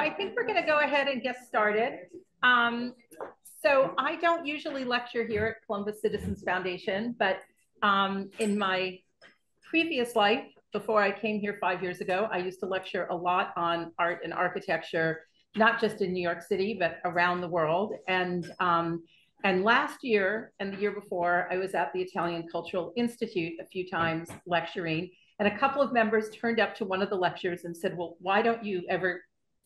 I think we're going to go ahead and get started. So I don't usually lecture here at Columbus Citizens Foundation, but in my previous life, before I came here 5 years ago, I used to lecture a lot on art and architecture, not just in New York City, but around the world. And last year and the year before, I was at the Italian Cultural Institute a few times lecturing. And a couple of members turned up to one of the lectures and said, well, why don't you ever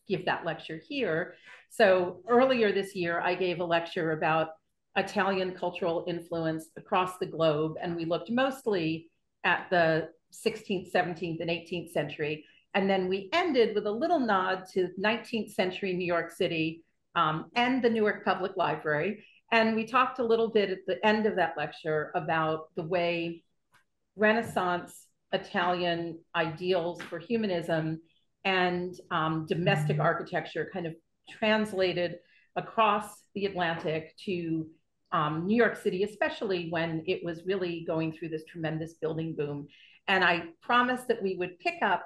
give that lecture here? So earlier this year, I gave a lecture about Italian cultural influence across the globe. And we looked mostly at the 16th, 17th, and 18th century. And then we ended with a little nod to 19th century New York City and the Newark Public Library. And we talked a little bit at the end of that lecture about the way Renaissance Italian ideals for humanism and domestic architecture kind of translated across the Atlantic to New York City, especially when it was really going through this tremendous building boom. And I promised that we would pick up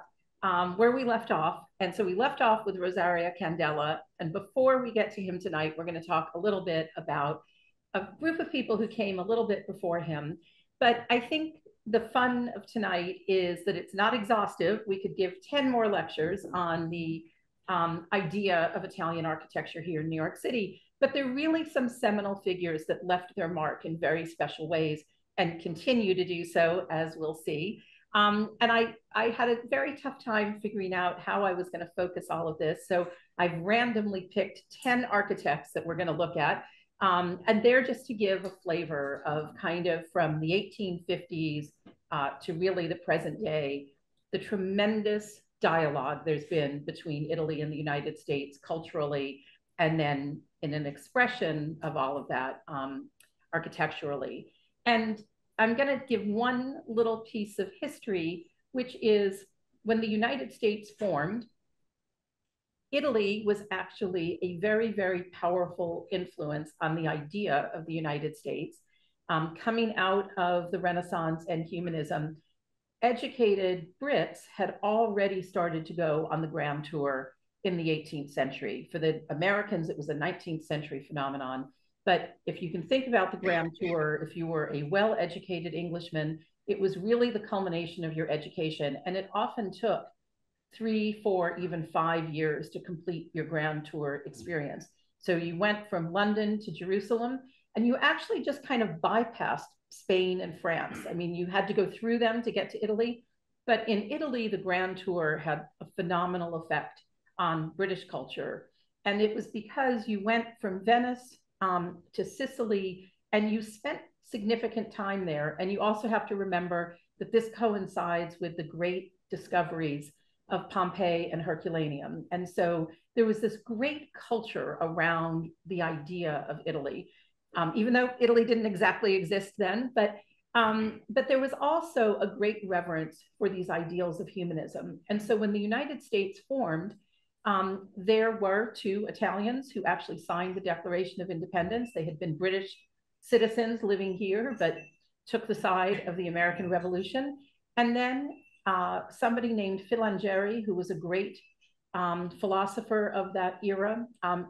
where we left off. And so we left off with Rosario Candela. And before we get to him tonight, we're going to talk a little bit about a group of people who came a little bit before him. But I think the fun of tonight is that it's not exhaustive. We could give 10 more lectures on the idea of Italian architecture here in New York City, but they're really some seminal figures that left their mark in very special ways and continue to do so, as we'll see. And I had a very tough time figuring out how I was going to focus all of this. So I've randomly picked 10 architects that we're going to look at. And they're just to give a flavor of kind of from the 1850s to really the present day, the tremendous dialogue there's been between Italy and the United States culturally, and then in an expression of all of that architecturally. And I'm going to give one little piece of history, which is when the United States formed, Italy was actually a very, very powerful influence on the idea of the United States. Coming out of the Renaissance and humanism, educated Brits had already started to go on the Grand Tour in the 18th century. For the Americans, it was a 19th century phenomenon. But if you can think about the Grand Tour, if you were a well-educated Englishman, it was really the culmination of your education. And it often took 3, 4, even 5 years to complete your Grand Tour experience. So you went from London to Jerusalem, and you actually just kind of bypassed Spain and France. I mean, you had to go through them to get to Italy, but in Italy, the Grand Tour had a phenomenal effect on British culture. And it was because you went from Venice to Sicily, and you spent significant time there. And you also have to remember that this coincides with the great discoveries of Pompeii and Herculaneum. And so there was this great culture around the idea of Italy, even though Italy didn't exactly exist then, but there was also a great reverence for these ideals of humanism. And so when the United States formed, there were 2 Italians who actually signed the Declaration of Independence. They had been British citizens living here, but took the side of the American Revolution. And then somebody named Filangieri, who was a great philosopher of that era,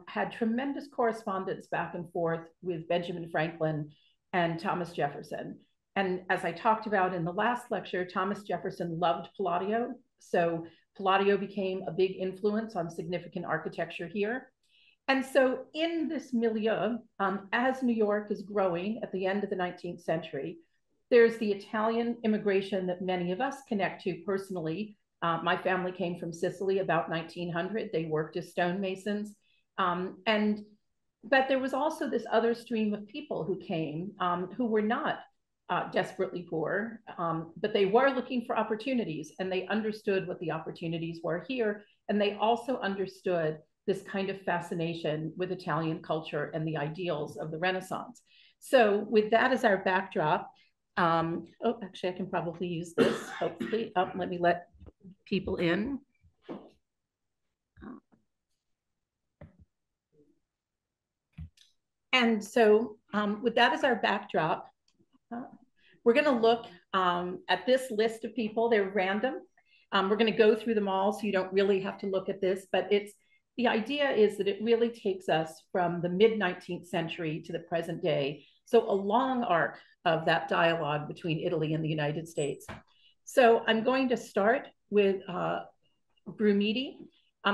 had tremendous correspondence back and forth with Benjamin Franklin and Thomas Jefferson. And as I talked about in the last lecture, Thomas Jefferson loved Palladio. So Palladio became a big influence on significant architecture here. And so in this milieu, as New York is growing at the end of the 19th century, there's the Italian immigration that many of us connect to personally. My family came from Sicily about 1900. They worked as stonemasons. But there was also this other stream of people who came who were not desperately poor, but they were looking for opportunities, and they understood what the opportunities were here. And they also understood this kind of fascination with Italian culture and the ideals of the Renaissance. So with that as our backdrop, oh, actually, I can probably use this, hopefully. Let me let people in. And so with that as our backdrop, we're going to look at this list of people. They're random. We're going to go through them all, so you don't really have to look at this, but it's the idea is that it really takes us from the mid-19th century to the present day. So a long arc of that dialogue between Italy and the United States. So I'm going to start with Brumidi,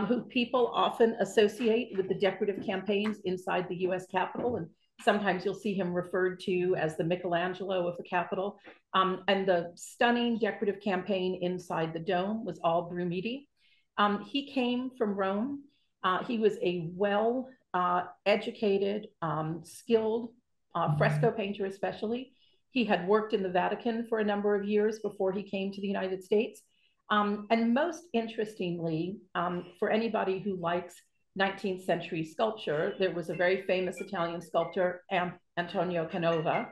who people often associate with the decorative campaigns inside the US Capitol. And sometimes you'll see him referred to as the Michelangelo of the Capitol. And the stunning decorative campaign inside the dome was all Brumidi. He came from Rome. He was a well-educated, skilled fresco painter especially. He had worked in the Vatican for a number of years before he came to the United States. And most interestingly, for anybody who likes 19th century sculpture, there was a very famous Italian sculptor, Antonio Canova.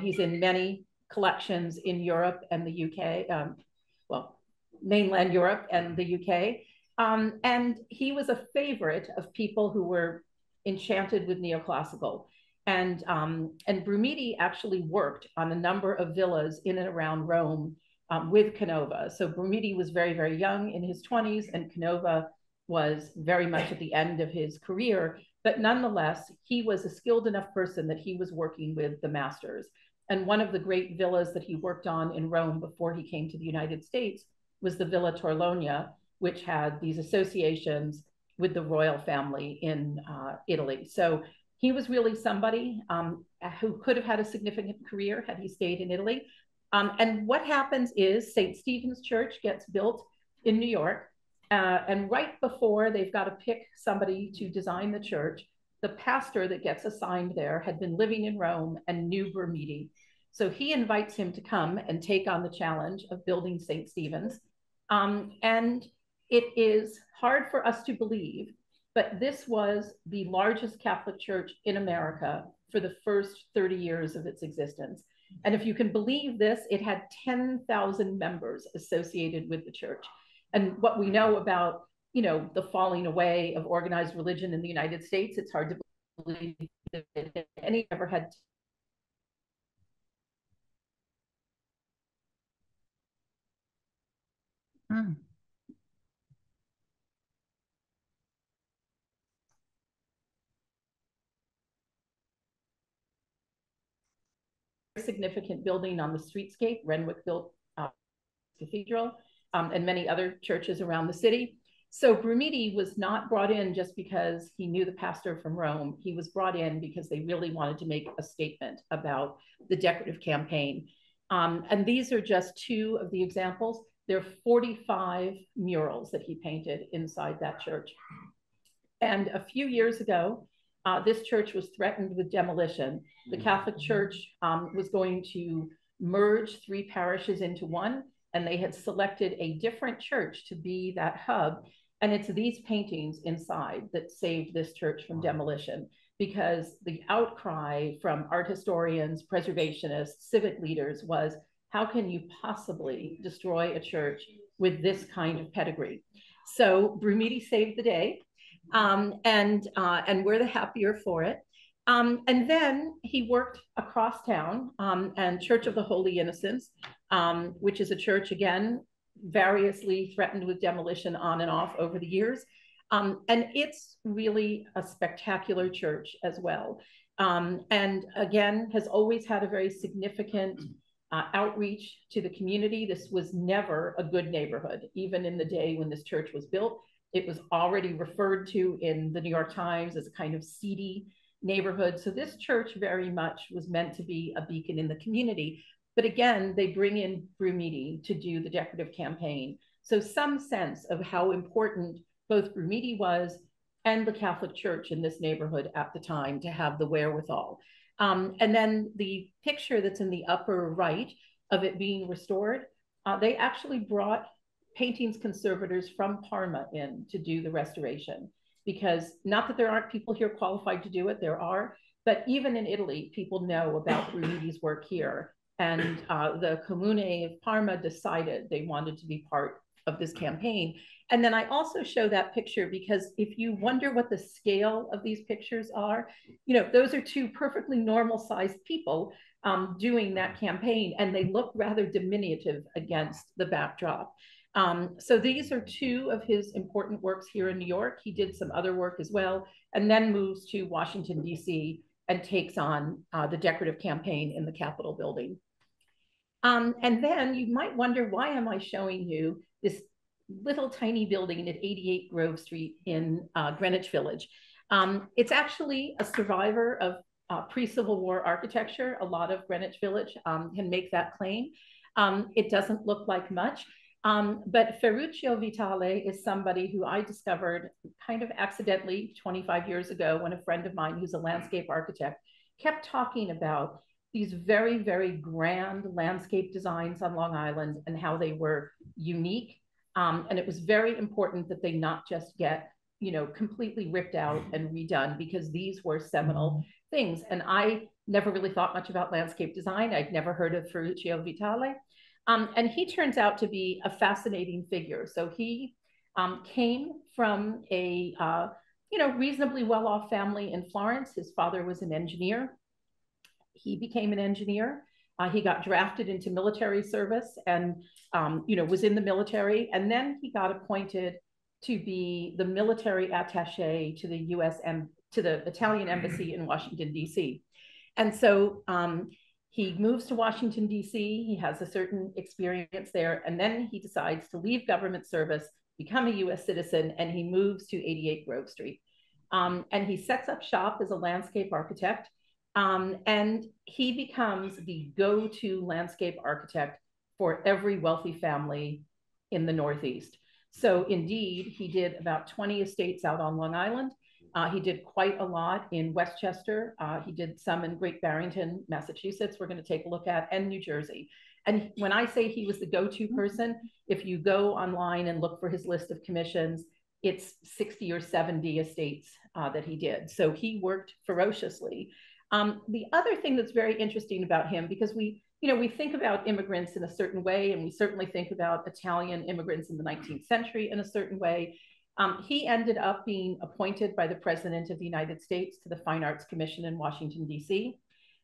He's in many collections in Europe and the UK, well, mainland Europe and the UK. And he was a favorite of people who were enchanted with neoclassical. And Brumidi actually worked on a number of villas in and around Rome with Canova. So Brumidi was very, very young in his 20s, and Canova was very much at the end of his career. But nonetheless, he was a skilled enough person that he was working with the masters. And one of the great villas that he worked on in Rome before he came to the United States was the Villa Torlonia, which had these associations with the royal family in Italy. So he was really somebody who could have had a significant career had he stayed in Italy. And what happens is St. Stephen's Church gets built in New York. And right before they've got to pick somebody to design the church, the pastor that gets assigned there had been living in Rome and knew Brumidi. So he invites him to come and take on the challenge of building St. Stephen's. And it is hard for us to believe, but this was the largest Catholic church in America for the first 30 years of its existence. And if you can believe this, it had 10,000 members associated with the church. And what we know about, the falling away of organized religion in the United States, it's hard to believe that any ever had. Significant building on the streetscape. Renwick built Cathedral and many other churches around the city. So Brumidi was not brought in just because he knew the pastor from Rome. He was brought in because they really wanted to make a statement about the decorative campaign. And these are just two of the examples. There are 45 murals that he painted inside that church. And a few years ago, this church was threatened with demolition. The Catholic Church was going to merge 3 parishes into one, and they had selected a different church to be that hub. And it's these paintings inside that saved this church from demolition, because the outcry from art historians, preservationists, civic leaders was, how can you possibly destroy a church with this kind of pedigree? So Brumidi saved the day. And we're the happier for it. And then he worked across town and Church of the Holy Innocents, which is a church, again, variously threatened with demolition on and off over the years. And it's really a spectacular church as well. And again, has always had a very significant outreach to the community. This was never a good neighborhood, even in the day when this church was built. It was already referred to in the New York Times as a kind of seedy neighborhood. So this church very much was meant to be a beacon in the community. But again, they bring in Brumidi to do the decorative campaign. So some sense of how important both Brumidi was and the Catholic Church in this neighborhood at the time to have the wherewithal. And then the picture that's in the upper right of it being restored, they actually brought paintings conservators from Parma in to do the restoration, because not that there aren't people here qualified to do it, there are, but even in Italy, people know about Brumidi's work here. And the Comune of Parma decided they wanted to be part of this campaign. And then I also show that picture because if you wonder what the scale of these pictures are, those are 2 perfectly normal sized people doing that campaign, and they look rather diminutive against the backdrop. So these are two of his important works here in New York. He did some other work as well, and then moves to Washington, D.C., and takes on the decorative campaign in the Capitol building. And then you might wonder, why am I showing you this little tiny building at 88 Grove Street in Greenwich Village? It's actually a survivor of pre-Civil War architecture. A lot of Greenwich Village can make that claim. It doesn't look like much, but Ferruccio Vitale is somebody who I discovered kind of accidentally 25 years ago when a friend of mine who's a landscape architect kept talking about these very, very grand landscape designs on Long Island and how they were unique. And it was very important that they not just get, completely ripped out and redone, because these were seminal things. And I never really thought much about landscape design. I'd never heard of Ferruccio Vitale. And he turns out to be a fascinating figure. So he came from a, reasonably well-off family in Florence. His father was an engineer. He became an engineer. He got drafted into military service and, was in the military. And then he got appointed to be the military attaché to the to the Italian embassy in Washington, D.C. And so he moves to Washington, D.C. He has a certain experience there. And then he decides to leave government service, become a U.S. citizen, and he moves to 88 Grove Street. And he sets up shop as a landscape architect. And he becomes the go-to landscape architect for every wealthy family in the Northeast. So indeed, he did about 20 estates out on Long Island. He did quite a lot in Westchester. He did some in Great Barrington, Massachusetts, we're going to take a look at, and New Jersey. And when I say he was the go-to person, if you go online and look for his list of commissions, it's 60 or 70 estates that he did. So he worked ferociously. The other thing that's very interesting about him, because we think about immigrants in a certain way, and we certainly think about Italian immigrants in the 19th century in a certain way. He ended up being appointed by the President of the United States to the Fine Arts Commission in Washington, D.C.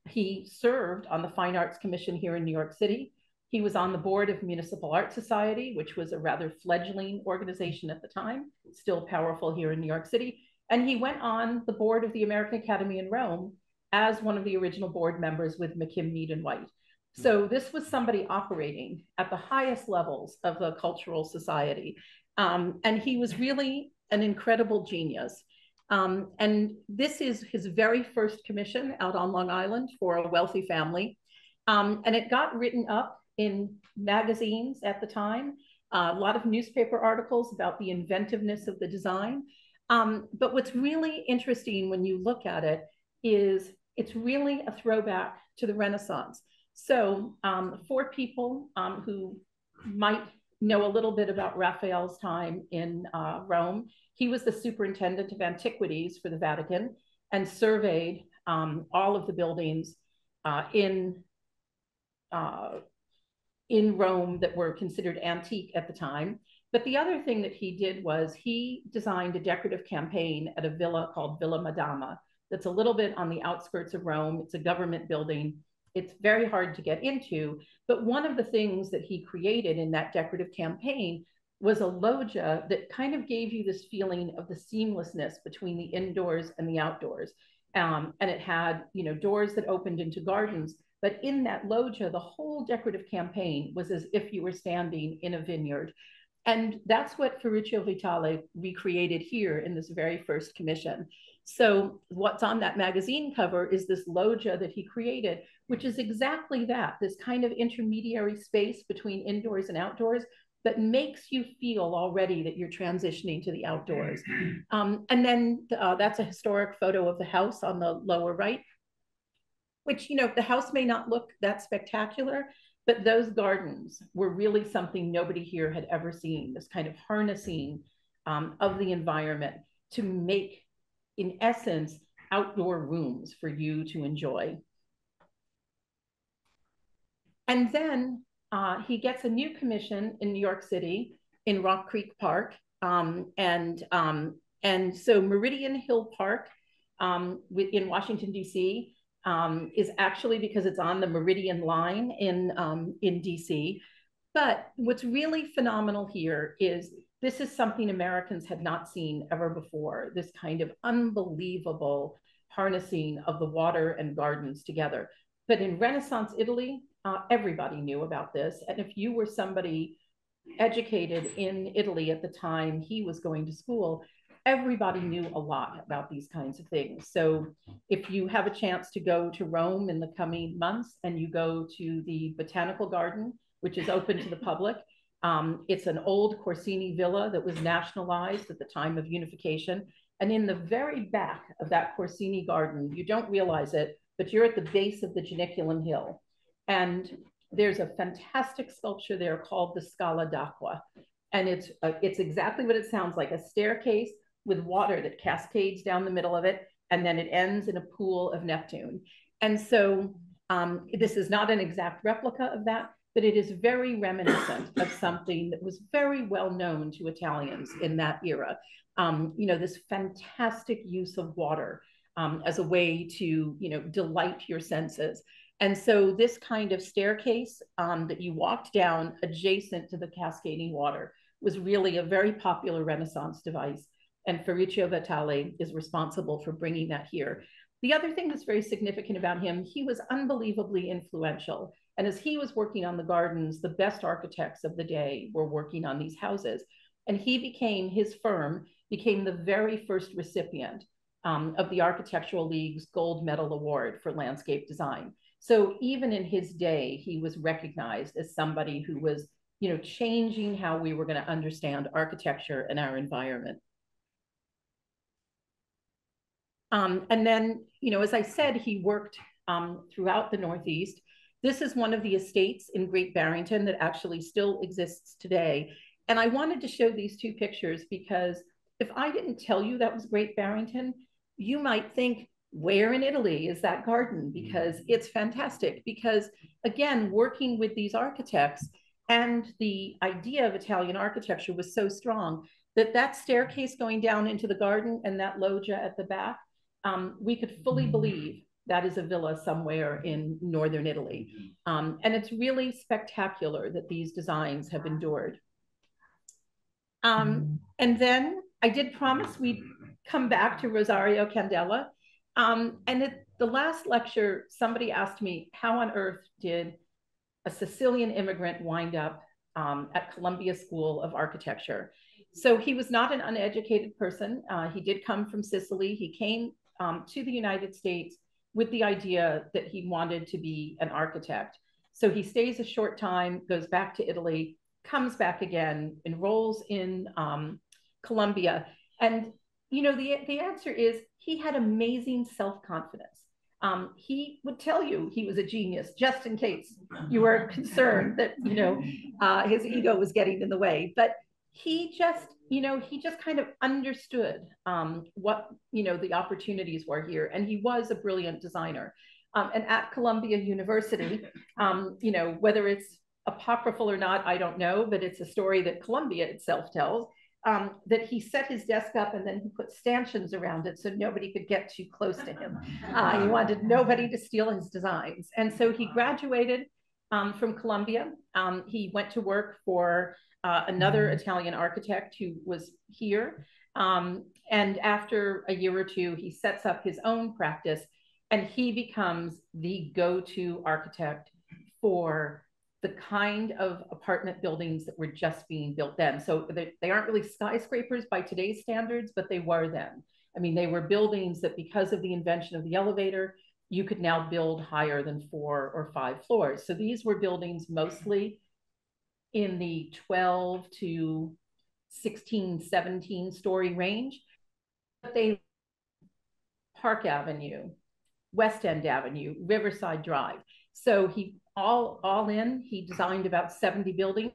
He served on the Fine Arts Commission here in New York City. He was on the board of Municipal Art Society, which was a rather fledgling organization at the time, still powerful here in New York City. And he went on the board of the American Academy in Rome as one of the original board members with McKim, Mead, and White. So this was somebody operating at the highest levels of the cultural society. And he was really an incredible genius. And this is his very first commission out on Long Island for a wealthy family. And it got written up in magazines at the time, a lot of newspaper articles about the inventiveness of the design. But what's really interesting when you look at it is it's really a throwback to the Renaissance. So for people who might know a little bit about Raphael's time in Rome, he was the superintendent of antiquities for the Vatican and surveyed all of the buildings in Rome that were considered antique at the time. But the other thing that he did was he designed a decorative campaign at a villa called Villa Madama that's a little bit on the outskirts of Rome. It's a government building. It's very hard to get into, but one of the things that he created in that decorative campaign was a loggia that kind of gave you this feeling of the seamlessness between the indoors and the outdoors. And it had, doors that opened into gardens, but in that loggia, the whole decorative campaign was as if you were standing in a vineyard. And that's what Ferruccio Vitale recreated here in this very first commission. So what's on that magazine cover is this loggia that he created, which is exactly that, this kind of intermediary space between indoors and outdoors that makes you feel already that you're transitioning to the outdoors. And then that's a historic photo of the house on the lower right, which, the house may not look that spectacular, but those gardens were really something nobody here had ever seen, this kind of harnessing of the environment to make, in essence, outdoor rooms for you to enjoy. And then he gets a new commission in New York City in Rock Creek Park. And so Meridian Hill Park in Washington, D.C. Is actually, because it's on the Meridian line in D.C., But what's really phenomenal here is this is something Americans had not seen ever before, this kind of unbelievable harnessing of the water and gardens together. But in Renaissance Italy, everybody knew about this. And if you were somebody educated in Italy at the time he was going to school, everybody knew a lot about these kinds of things. So if you have a chance to go to Rome in the coming months and you go to the Botanical Garden, which is open to the public, it's an old Corsini villa that was nationalized at the time of unification. And in the very back of that Corsini garden, you don't realize it, but you're at the base of the Janiculum Hill. And there's a fantastic sculpture there called the Scala d'Acqua. And it's exactly what it sounds like, a staircase with water that cascades down the middle of it, and then it ends in a pool of Neptune. And so this is not an exact replica of that, but it is very reminiscent of something that was very well known to Italians in that era. You know, this fantastic use of water as a way to, you know, delight your senses. And so this kind of staircase that you walked down adjacent to the cascading water was really a very popular Renaissance device. And Ferruccio Vitale is responsible for bringing that here. The other thing that's very significant about him, he was unbelievably influential. And as he was working on the gardens, the best architects of the day were working on these houses. And his firm became the very first recipient of the Architectural League's Gold Medal Award for landscape design. So even in his day, he was recognized as somebody who was, you know, changing how we were going to understand architecture and our environment. And then, you know, as I said, he worked throughout the Northeast. This is one of the estates in Great Barrington that actually still exists today. And I wanted to show these two pictures because if I didn't tell you that was Great Barrington, you might think, where in Italy is that garden? Because it's fantastic. Because again, working with these architects and the idea of Italian architecture was so strong that that staircase going down into the garden and that loggia at the back, we could fully believe that is a villa somewhere in northern Italy. And it's really spectacular that these designs have endured. And then I did promise we'd come back to Rosario Candela. And at the last lecture, somebody asked me, how on earth did a Sicilian immigrant wind up at Columbia School of Architecture? So he was not an uneducated person. He did come from Sicily. He came to the United States with the idea that he wanted to be an architect. So he stays a short time, goes back to Italy, comes back again, enrolls in Columbia. And, you know, the answer is he had amazing self-confidence. He would tell you he was a genius, just in case you were concerned that, you know, his ego was getting in the way. But he just, you know, he just kind of understood what, you know, the opportunities were here. And he was a brilliant designer. And at Columbia University, you know, whether it's apocryphal or not, I don't know, but it's a story that Columbia itself tells, that he set his desk up and then he put stanchions around it so nobody could get too close to him. He wanted nobody to steal his designs. And so he graduated from Columbia. He went to work for another Italian architect who was here. And after a year or two, he sets up his own practice and he becomes the go-to architect for the kind of apartment buildings that were just being built then. So they aren't really skyscrapers by today's standards, but they were then. I mean, they were buildings that because of the invention of the elevator, you could now build higher than 4 or 5 floors. So these were buildings mostly in the 12 to 16, 17 story range. But they Park Avenue, West End Avenue, Riverside Drive. So he all in, he designed about 70 buildings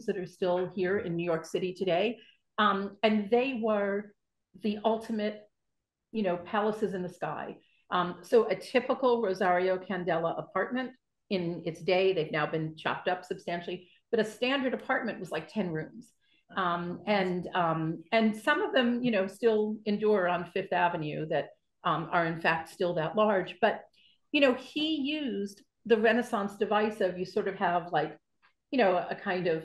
that are still here in New York City today. And they were the ultimate, you know, palaces in the sky. So a typical Rosario Candela apartment in its day, they've now been chopped up substantially, but a standard apartment was like 10 rooms. And some of them, you know, still endure on Fifth Avenue that are in fact still that large. But, you know, he used the Renaissance device of you sort of have like you know, a kind of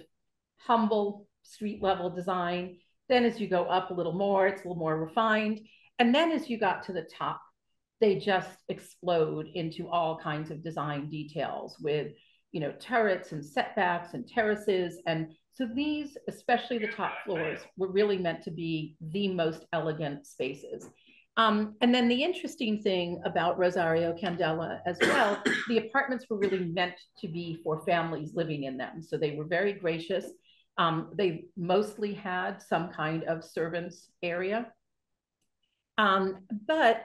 humble street level design. Then as you go up a little more, it's a little more refined. And then as you got to the top, they just explode into all kinds of design details with, you know, turrets and setbacks and terraces. And so these, especially the top floors, were really meant to be the most elegant spaces. And then the interesting thing about Rosario Candela as well, the apartments were really meant to be for families living in them. So they were very gracious. They mostly had some kind of servants area. But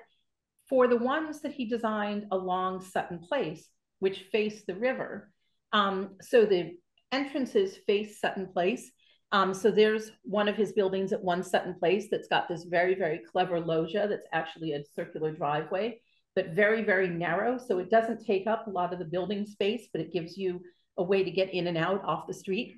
for the ones that he designed along Sutton Place, which face the river, so the entrances face Sutton Place. So there's one of his buildings at 1 Sutton Place that's got this very, very clever loggia that's actually a circular driveway, but very, very narrow. So it doesn't take up a lot of the building space, but it gives you a way to get in and out off the street.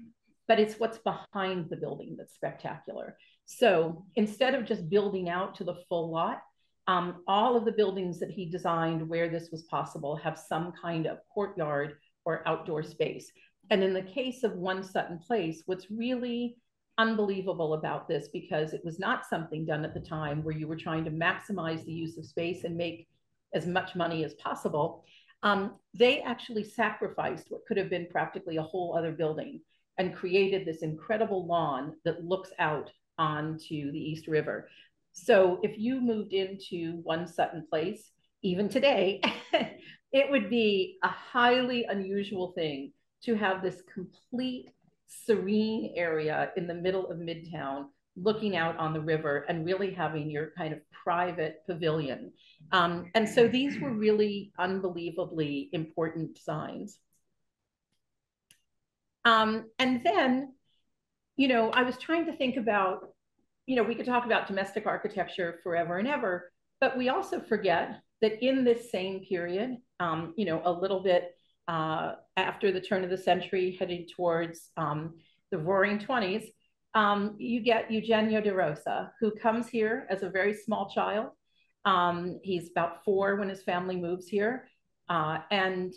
But it's what's behind the building that's spectacular. So instead of just building out to the full lot, all of the buildings that he designed where this was possible have some kind of courtyard or outdoor space. And in the case of 1 Sutton Place, what's really unbelievable about this, because it was not something done at the time where you were trying to maximize the use of space and make as much money as possible, they actually sacrificed what could have been practically a whole other building and created this incredible lawn that looks out onto the East River. So if you moved into 1 Sutton Place, even today, it would be a highly unusual thing to have this complete serene area in the middle of Midtown, looking out on the river and really having your kind of private pavilion. And so these were really unbelievably important designs. And then, you know, I was trying to think about, you know, we could talk about domestic architecture forever and ever, but we also forget that in this same period, you know, a little bit after the turn of the century, heading towards the roaring 20s, you get Eugenio de Rosa, who comes here as a very small child. He's about 4 when his family moves here. And,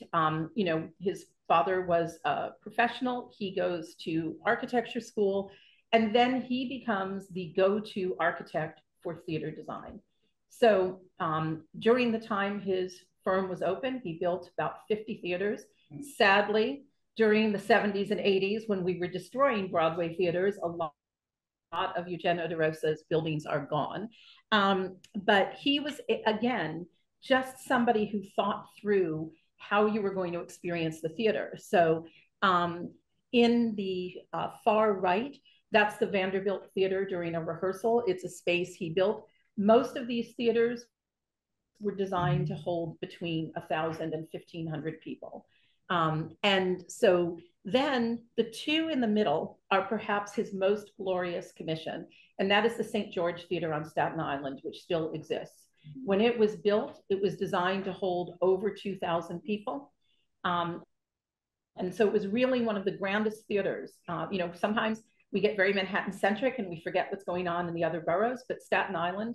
you know, his father was a professional. He goes to architecture school, and then he becomes the go-to architect for theater design. So during the time his firm was open, he built about 50 theaters. Sadly, during the 70s and 80s, when we were destroying Broadway theaters, a lot of Eugenio de Rosa's buildings are gone. But he was, again, just somebody who thought through how you were going to experience the theater. So in the far right, that's the Vanderbilt Theater during a rehearsal. It's a space he built. Most of these theaters were designed to hold between 1,000 and 1,500 people. And so then the 2 in the middle are perhaps his most glorious commission, and that is the St. George Theater on Staten Island, which still exists. When it was built, it was designed to hold over 2,000 people. And so it was really one of the grandest theaters. You know, sometimes we get very Manhattan-centric and we forget what's going on in the other boroughs, but Staten Island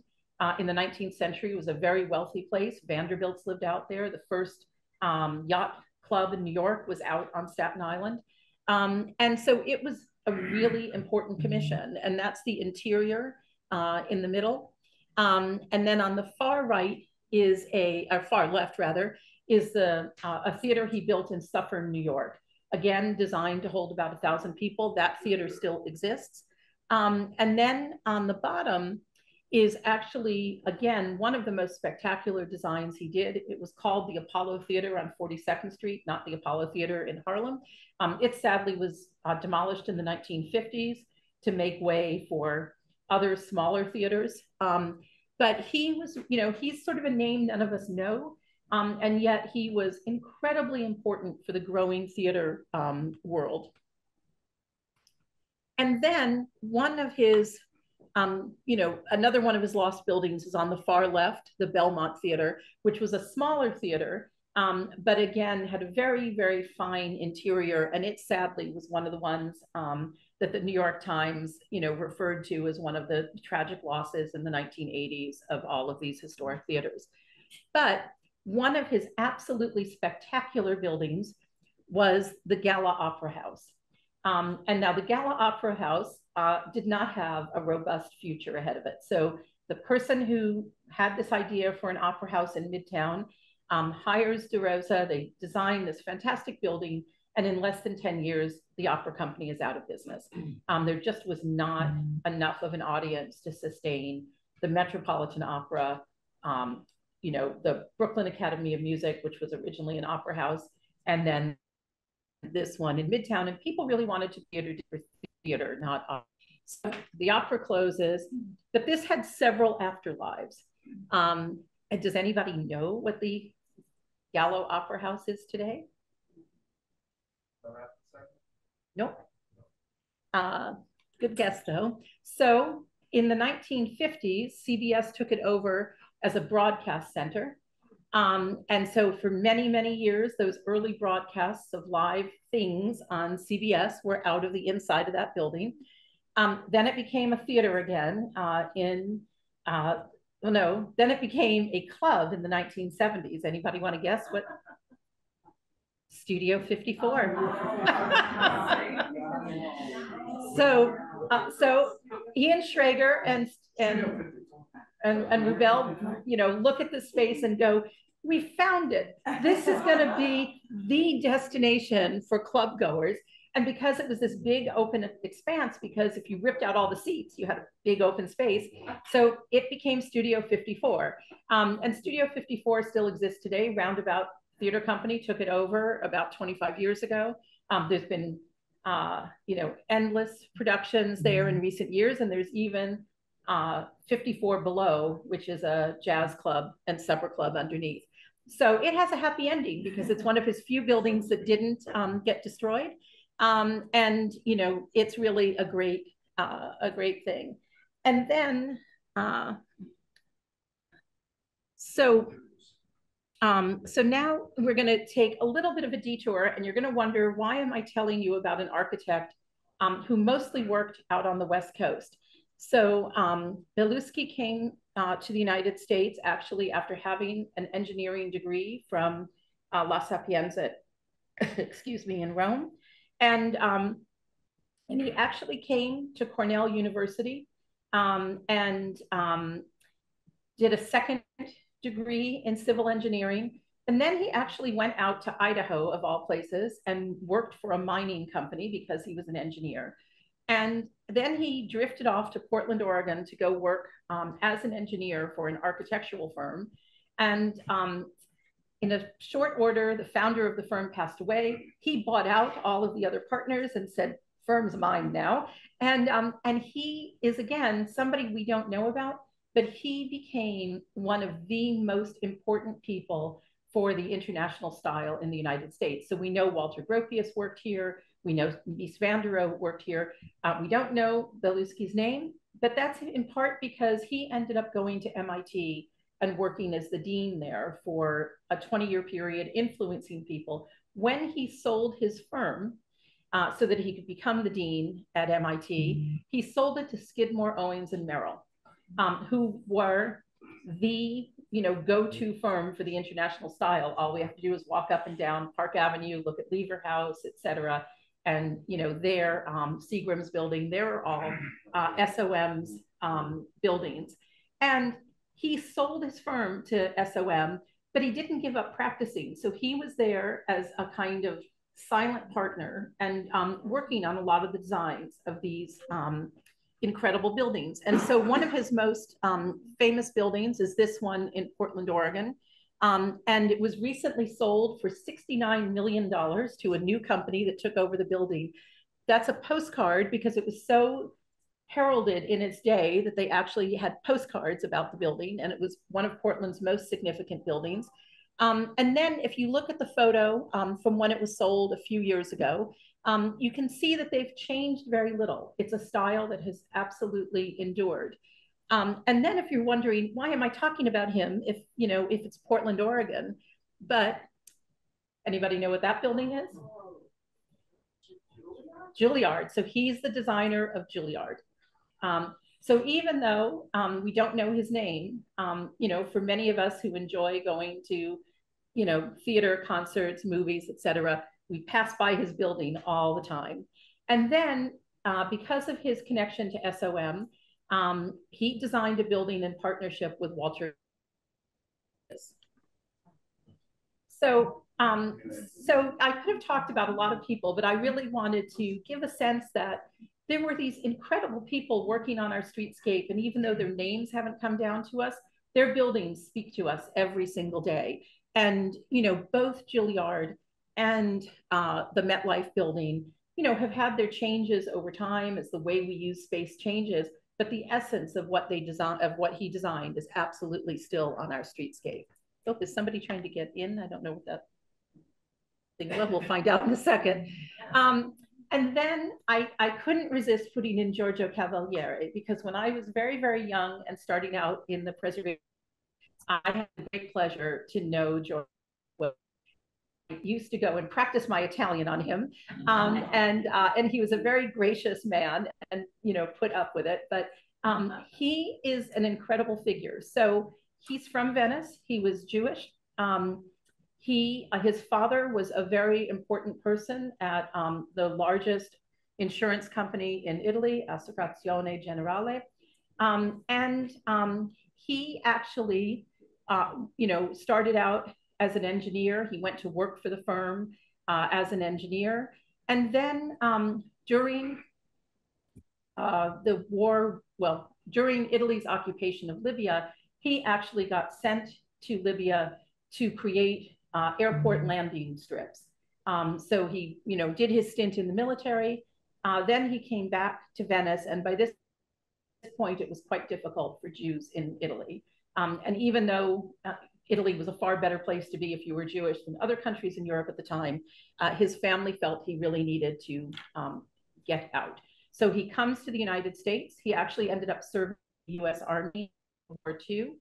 in the 19th century was a very wealthy place. Vanderbilts lived out there. The first yacht club in New York was out on Staten Island. And so it was a really important commission, and that's the interior in the middle. And then on the far right is or far left rather, is a theater he built in Suffern, New York. Again, designed to hold about 1,000 people. That theater still exists. And then on the bottom is actually, again, one of the most spectacular designs he did. It was called the Apollo Theater on 42nd Street, not the Apollo Theater in Harlem. It sadly was demolished in the 1950s to make way for other smaller theaters. But he was, you know, he's sort of a name none of us know. And yet he was incredibly important for the growing theater world. And then one of his, you know, another one of his lost buildings is on the far left, the Belmont Theater, which was a smaller theater, but again, had a very, very fine interior. And it sadly was one of the ones that the New York Times, you know, referred to as one of the tragic losses in the 1980s of all of these historic theaters. But one of his absolutely spectacular buildings was the Gala Opera House. And now the Gala Opera House did not have a robust future ahead of it. So the person who had this idea for an opera house in Midtown hires DeRosa. They design this fantastic building. And in less than 10 years, the opera company is out of business. There just was not enough of an audience to sustain the Metropolitan Opera, the Brooklyn Academy of Music, which was originally an opera house, and then this one in Midtown. And people really wanted to theater, not opera. So the opera closes, but this had several afterlives. And does anybody know what the Gallo Opera House is today? Nope. Good guess though. So in the 1950s, CBS took it over as a broadcast center. And so for many, many years, those early broadcasts of live things on CBS were out of the inside of that building. Then it became a theater again then it became a club in the 1970s. Anybody want to guess what? Studio 54. So Ian Schrager and Rubel, look at the space and go, we found it. This is going to be the destination for club goers. And because it was this big open expanse, because if you ripped out all the seats, you had a big open space. So it became Studio 54. And Studio 54 still exists today. Roundabout Theater Company took it over about 25 years ago. There's been, endless productions there in recent years. And there's even 54 Below, which is a jazz club and supper club underneath. So it has a happy ending because it's one of his few buildings that didn't get destroyed. And it's really a great thing. And then so now we're going to take a little bit of a detour, and you're going to wonder, why am I telling you about an architect who mostly worked out on the West Coast? So Beluski came to the United States actually after having an engineering degree from La Sapienza, excuse me, in Rome. And he actually came to Cornell University and did a second degree in civil engineering. And then he actually went out to Idaho, of all places, and worked for a mining company because he was an engineer. And then he drifted off to Portland, Oregon to go work as an engineer for an architectural firm. And in a short order, the founder of the firm passed away. He bought out all of the other partners and said, firm's mine now. And he is, again, somebody we don't know about, but he became one of the most important people for the international style in the United States. So we know Walter Gropius worked here. We know Mies van der Rohe worked here. We don't know Beluski's name, but that's in part because he ended up going to MIT and working as the dean there for a 20-year period, influencing people. When he sold his firm so that he could become the dean at MIT, he sold it to Skidmore, Owings and Merrill, who were the go-to firm for the international style. All we have to do is walk up and down Park Avenue, look at Lever House, et cetera. And their Seagram's building, they're all SOM's buildings. And he sold his firm to SOM, but he didn't give up practicing. So he was there as a kind of silent partner and working on a lot of the designs of these incredible buildings. And so one of his most famous buildings is this one in Portland, Oregon. And it was recently sold for $69 million to a new company that took over the building. That's a postcard because it was so heralded in its day that they actually had postcards about the building, and it was one of Portland's most significant buildings. And then if you look at the photo from when it was sold a few years ago, you can see that they've changed very little. It's a style that has absolutely endured. And then if you're wondering, why am I talking about him if it's Portland, Oregon? But anybody know what that building is? Juilliard. So he's the designer of Juilliard. So even though we don't know his name, for many of us who enjoy going to, theater, concerts, movies, et cetera, we pass by his building all the time. And then because of his connection to SOM, he designed a building in partnership with Walter. So, so I could have talked about a lot of people, but I really wanted to give a sense that there were these incredible people working on our streetscape. And even though their names haven't come down to us, their buildings speak to us every single day. And, you know, both Juilliard and the MetLife building, you know, have had their changes over time as the way we use space changes. But the essence of what they design, of what he designed, is absolutely still on our streetscape. Oh, is somebody trying to get in? I don't know what that thing was. We'll find out in a second. And then I couldn't resist putting in Giorgio Cavaliere, because when I was very, very young and starting out in the preservation, I had the great pleasure to know Giorgio. I used to go and practice my Italian on him, and he was a very gracious man, and you know, put up with it. But he is an incredible figure. So he's from Venice. He was Jewish. His father was a very important person at the largest insurance company in Italy, Assicurazione Generale. He actually, you know, started out as an engineer. He went to work for the firm as an engineer. And then during the war, well, during Italy's occupation of Libya, he actually got sent to Libya to create airport landing strips. So he, you know, did his stint in the military. Then he came back to Venice, and by this point, it was quite difficult for Jews in Italy. And even though Italy was a far better place to be if you were Jewish than other countries in Europe at the time, his family felt he really needed to get out. So he comes to the United States. He actually ended up serving the US Army in World War II.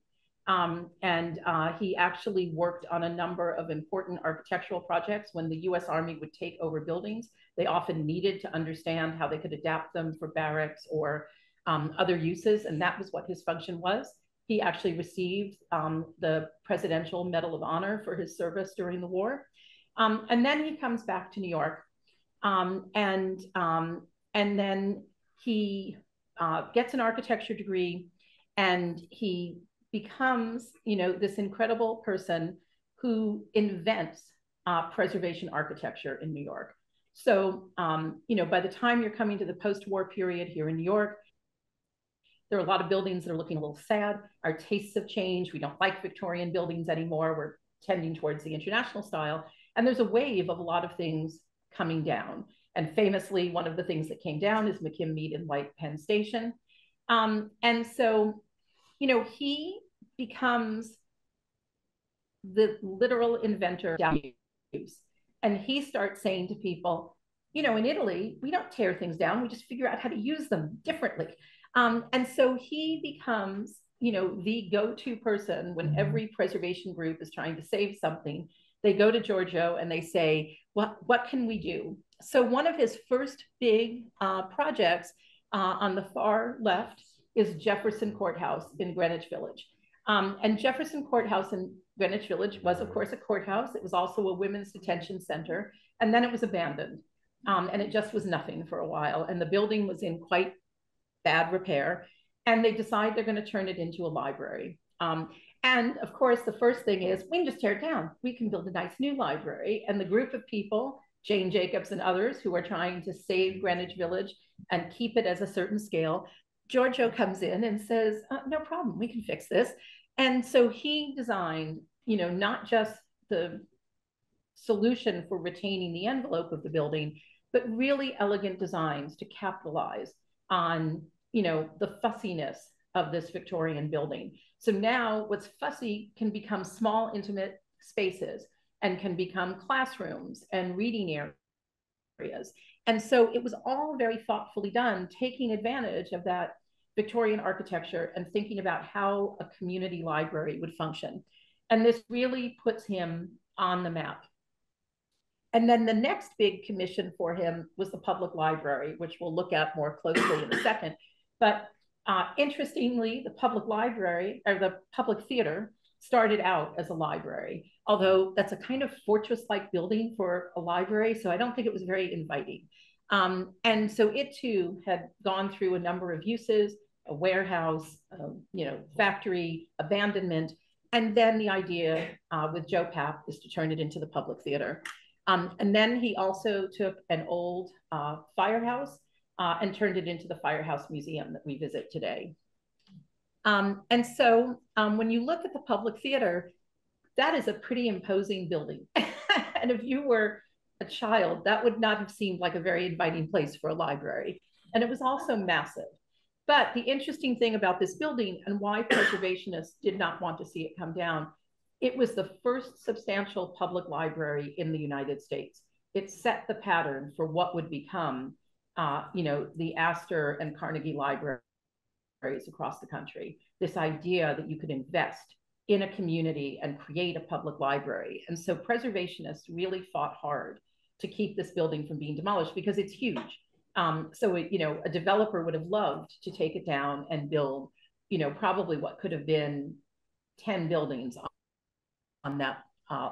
He actually worked on a number of important architectural projects. When the US Army would take over buildings, they often needed to understand how they could adapt them for barracks or other uses, and that was what his function was. He actually received the Presidential Medal of Honor for his service during the war. And then he comes back to New York, and then he gets an architecture degree, and he becomes, you know, this incredible person who invents preservation architecture in New York. So, you know, by the time you're coming to the post-war period here in New York, there are a lot of buildings that are looking a little sad. Our tastes have changed. We don't like Victorian buildings anymore. We're tending towards the international style. And there's a wave of a lot of things coming down. And famously, one of the things that came down is McKim, Mead and White Penn Station. And so, you know, he becomes the literal inventor of use. And he starts saying to people, you know, in Italy, we don't tear things down. We just figure out how to use them differently. And so he becomes, you know, the go-to person when every preservation group is trying to save something. They go to Giorgio and they say, what can we do? So one of his first big projects on the far left is Jefferson Courthouse in Greenwich Village. And Jefferson Courthouse in Greenwich Village was, of course, a courthouse. It was also a women's detention center. And then it was abandoned. And it just was nothing for a while. And the building was in quite bad repair. And they decide they're going to turn it into a library. And of course, the first thing is, we can just tear it down. We can build a nice new library. And the group of people, Jane Jacobs and others, who are trying to save Greenwich Village and keep it as a certain scale, Giorgio comes in and says, no problem, we can fix this. And so he designed, you know, not just the solution for retaining the envelope of the building, but really elegant designs to capitalize on, you know, the fussiness of this Victorian building. So now what's fussy can become small, intimate spaces and can become classrooms and reading areas. And so it was all very thoughtfully done, taking advantage of that Victorian architecture and thinking about how a community library would function. And this really puts him on the map. And then the next big commission for him was the public library, which we'll look at more closely in a second. But interestingly, the public library, or the public theater, started out as a library, although that's a kind of fortress-like building for a library, so I don't think it was very inviting. And so it too had gone through a number of uses, a warehouse, factory, abandonment. And then the idea with Joe Papp is to turn it into the public theater. And then he also took an old firehouse and turned it into the Firehouse Museum that we visit today. And so when you look at the public theater, that is a pretty imposing building. And if you were a child, that would not have seemed like a very inviting place for a library. And it was also massive. But the interesting thing about this building and why preservationists did not want to see it come down, it was the first substantial public library in the United States. It set the pattern for what would become, the Astor and Carnegie libraries across the country. This idea that you could invest in a community and create a public library. And so preservationists really fought hard to keep this building from being demolished because it's huge. A developer would have loved to take it down and build, probably what could have been 10 buildings on that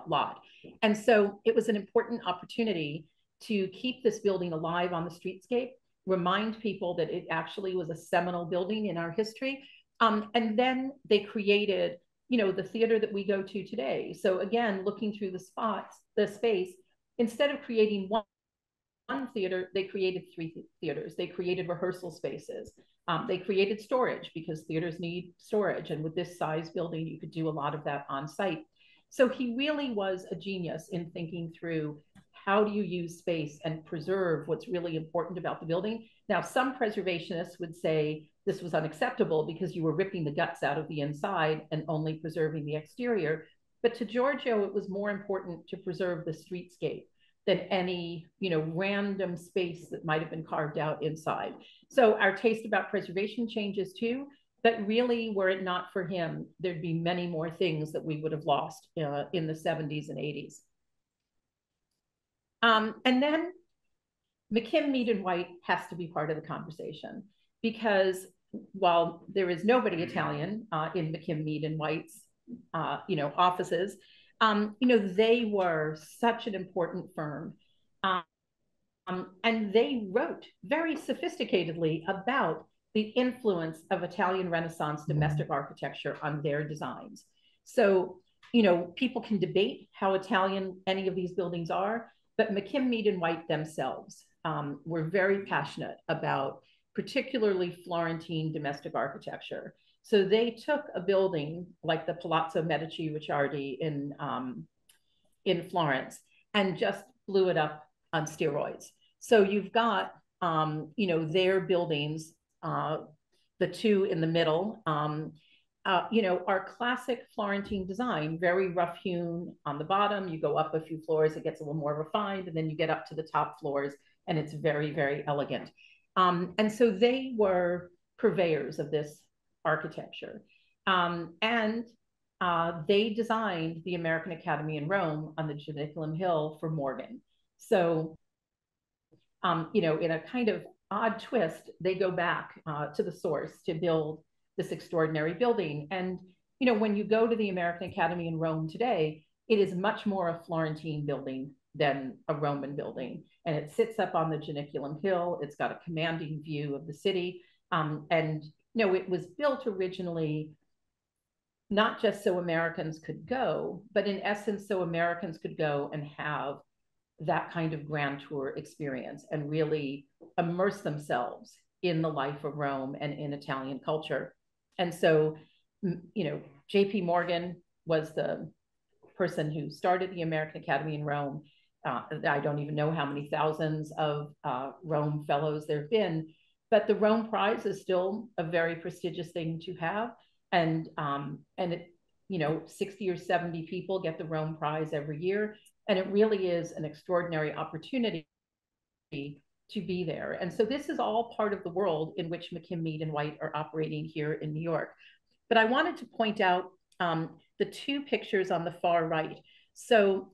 lot. And so it was an important opportunity to keep this building alive on the streetscape, remind people that it actually was a seminal building in our history. And then they created, the theater that we go to today. So again, looking through the space, instead of creating one theater, they created 3 theaters. They created rehearsal spaces. They created storage because theaters need storage. And with this size building, you could do a lot of that on site. So he really was a genius in thinking through how do you use space and preserve what's really important about the building. Now, some preservationists would say this was unacceptable because you were ripping the guts out of the inside and only preserving the exterior. But to Giorgio, it was more important to preserve the streetscape than any, random space that might have been carved out inside. So our taste about preservation changes too, but really were it not for him, there'd be many more things that we would have lost in the 70s and 80s. And then McKim, Mead, and White has to be part of the conversation because while there is nobody Italian in McKim, Mead, and White's, offices, they were such an important firm. And they wrote very sophisticatedly about the influence of Italian Renaissance domestic architecture on their designs. So, people can debate how Italian any of these buildings are, but McKim, Mead, and White themselves were very passionate about particularly Florentine domestic architecture. So they took a building like the Palazzo Medici Ricciardi in Florence and just blew it up on steroids. So you've got, their buildings, the 2 in the middle, are classic Florentine design, very rough hewn on the bottom. You go up a few floors, it gets a little more refined, and then you get up to the top floors, and it's very, very elegant. And so they were purveyors of this architecture. And they designed the American Academy in Rome on the Janiculum Hill for Morgan. So, in a kind of odd twist, they go back to the source to build this extraordinary building. And, when you go to the American Academy in Rome today, it is much more a Florentine building than a Roman building. And it sits up on the Janiculum Hill. It's got a commanding view of the city. And it was built originally not just so Americans could go, but in essence, so Americans could go and have that kind of grand tour experience and really immerse themselves in the life of Rome and in Italian culture. And so, J.P. Morgan was the person who started the American Academy in Rome. I don't even know how many thousands of Rome fellows there have been, but the Rome Prize is still a very prestigious thing to have. And it, 60 or 70 people get the Rome Prize every year. And it really is an extraordinary opportunity to be there. And so this is all part of the world in which McKim, Mead, and White are operating here in New York. But I wanted to point out the 2 pictures on the far right. So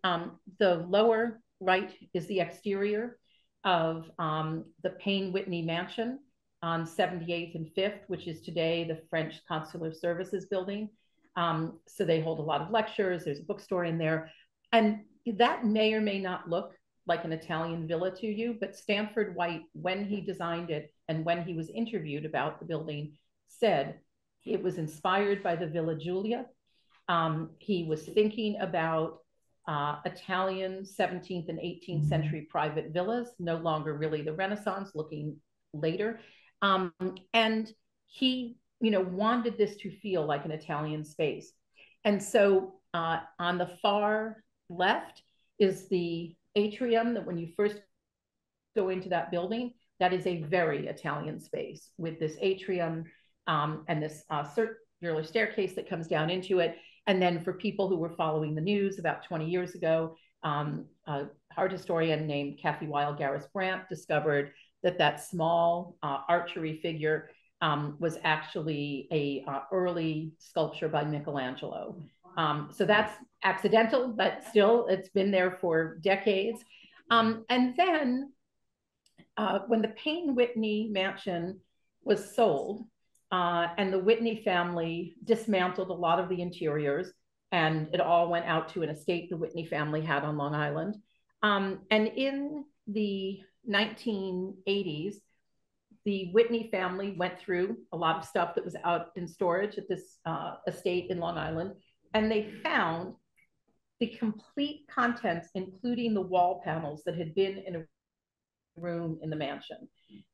the lower right is the exterior of the Payne Whitney Mansion on 78th and 5th, which is today the French Consular Services building. So they hold a lot of lectures. There's a bookstore in there. And that may or may not look like an Italian villa to you, but Stanford White, when he designed it and when he was interviewed about the building, said it was inspired by the Villa Giulia. He was thinking about Italian 17th and 18th century private villas, no longer really the Renaissance, looking later. And he, wanted this to feel like an Italian space. And so on the far left is the atrium that when you first go into that building, that is a very Italian space with this atrium and this circular staircase that comes down into it. And then for people who were following the news about 20 years ago, a art historian named Kathy Weil-Garris Brandt discovered that small archery figure was actually a early sculpture by Michelangelo. So that's accidental, but still it's been there for decades. And then when the Payne Whitney mansion was sold, and the Whitney family dismantled a lot of the interiors, and it all went out to an estate the Whitney family had on Long Island. And in the 1980s, the Whitney family went through a lot of stuff that was out in storage at this estate in Long Island, and they found the complete contents, including the wall panels that had been in a room in the mansion.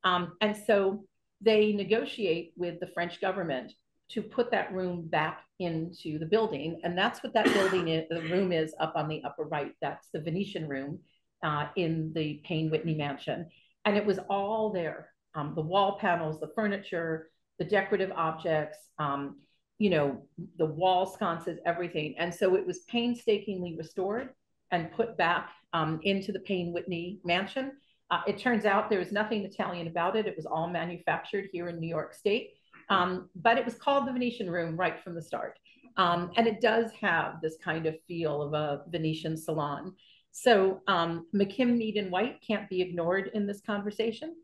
And so they negotiate with the French government to put that room back into the building. And that's what that building is, the room is up on the upper right. That's the Venetian room in the Payne Whitney mansion. And it was all there. The wall panels, the furniture, the decorative objects, the wall sconces, everything. And so it was painstakingly restored and put back into the Payne Whitney mansion. It turns out there was nothing Italian about it. It was all manufactured here in New York State. But it was called the Venetian Room right from the start. And it does have this kind of feel of a Venetian salon. So McKim, Mead, and White can't be ignored in this conversation.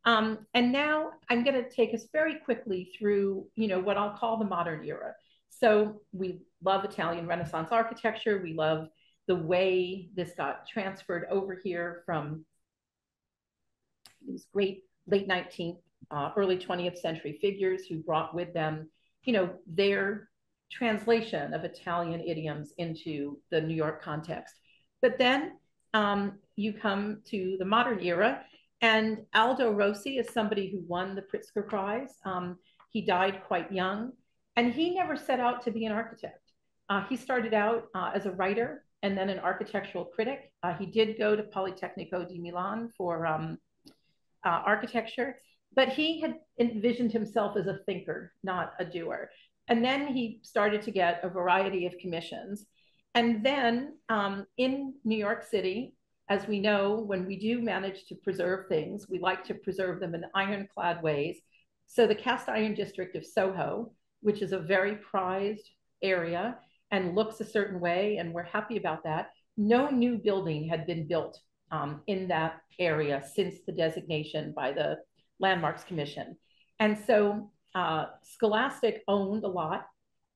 And now I'm going to take us very quickly through, what I'll call the modern era. So we love Italian Renaissance architecture. We love the way this got transferred over here from these great late 19th, early 20th century figures who brought with them, their translation of Italian idioms into the New York context. But then you come to the modern era, and Aldo Rossi is somebody who won the Pritzker Prize. He died quite young, and he never set out to be an architect. He started out as a writer and then an architectural critic. He did go to Politecnico di Milan for architecture, but he had envisioned himself as a thinker, not a doer. And then he started to get a variety of commissions. And then in New York City, as we know, when we do manage to preserve things, we like to preserve them in ironclad ways. So the cast iron district of Soho, which is a very prized area and looks a certain way, and we're happy about that. No new building had been built in that area since the designation by the Landmarks Commission. And so Scholastic owned a lot,